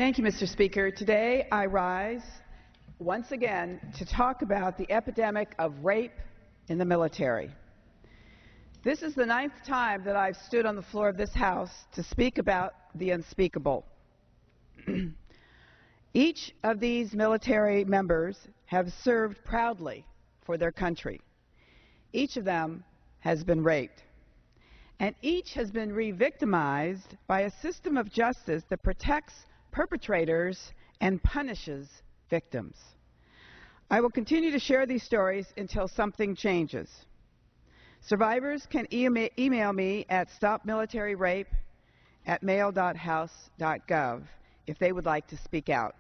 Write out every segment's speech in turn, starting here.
Thank you, Mr. Speaker. Today I rise once again to talk about the epidemic of rape in the military. This is the 9th time that I've stood on the floor of this House to speak about the unspeakable. Each of these military members have served proudly for their country. Each of them has been raped. And each has been re-victimized by a system of justice that protects perpetrators and punishes victims. I will continue to share these stories until something changes. Survivors can email me at stopmilitaryrape@mail.house.gov if they would like to speak out.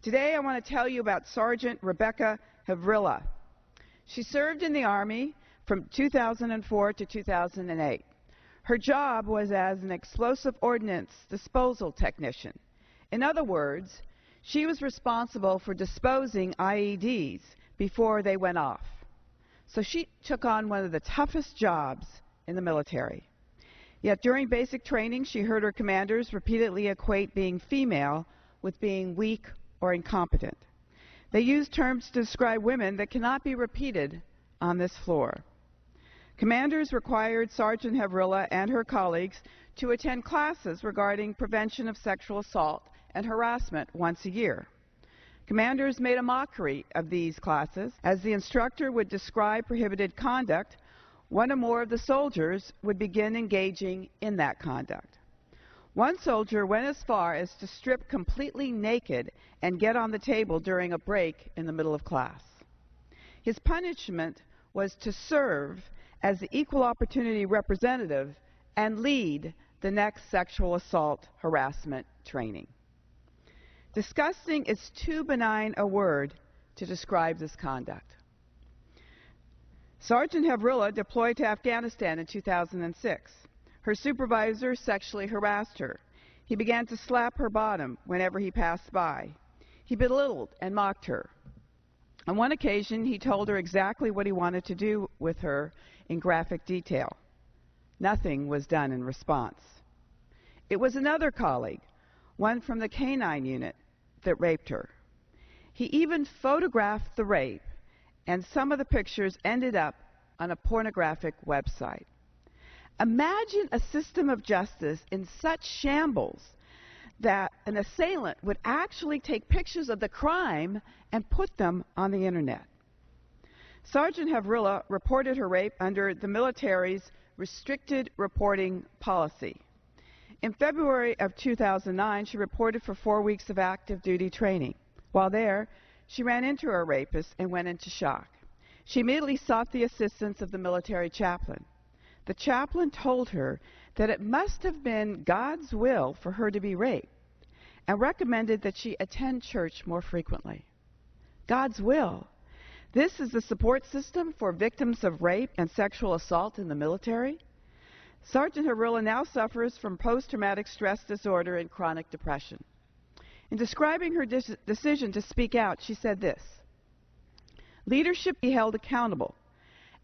Today I want to tell you about Sergeant Rebekah Havrilla. She served in the Army from 2004 to 2008. Her job was as an explosive ordinance disposal technician. In other words, she was responsible for disposing IEDs before they went off. So she took on one of the toughest jobs in the military. Yet during basic training, she heard her commanders repeatedly equate being female with being weak or incompetent. They used terms to describe women that cannot be repeated on this floor. Commanders required Sergeant Havrilla and her colleagues to attend classes regarding prevention of sexual assault and harassment once a year. Commanders made a mockery of these classes. As the instructor would describe prohibited conduct, one or more of the soldiers would begin engaging in that conduct. One soldier went as far as to strip completely naked and get on the table during a break in the middle of class. His punishment was to serve as the equal opportunity representative and lead the next sexual assault harassment training. Disgusting is too benign a word to describe this conduct. Sergeant Havrilla deployed to Afghanistan in 2006. Her supervisor sexually harassed her. He began to slap her bottom whenever he passed by. He belittled and mocked her. On one occasion, he told her exactly what he wanted to do with her in graphic detail. Nothing was done in response. It was another colleague, one from the K-9 unit, that raped her. He even photographed the rape, and some of the pictures ended up on a pornographic website. Imagine a system of justice in such shambles that an assailant would actually take pictures of the crime and put them on the internet. Sergeant Havrilla reported her rape under the military's restricted reporting policy. In February of 2009, she reported for 4 weeks of active duty training. While there, she ran into her rapist and went into shock. She immediately sought the assistance of the military chaplain. The chaplain told her that it must have been God's will for her to be raped and recommended that she attend church more frequently. God's will. This is the support system for victims of rape and sexual assault in the military? Sergeant Havrilla now suffers from post-traumatic stress disorder and chronic depression. In describing her decision to speak out, she said this: "Leadership be held accountable,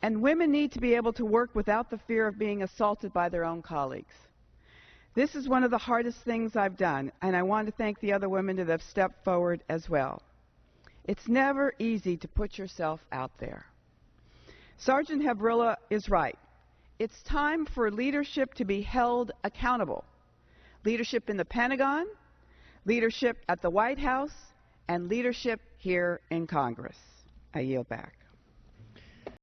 and women need to be able to work without the fear of being assaulted by their own colleagues. This is one of the hardest things I've done, and I want to thank the other women that have stepped forward as well. It's never easy to put yourself out there." Sergeant Havrilla is right. It's time for leadership to be held accountable. Leadership in the Pentagon, leadership at the White House, and leadership here in Congress. I yield back.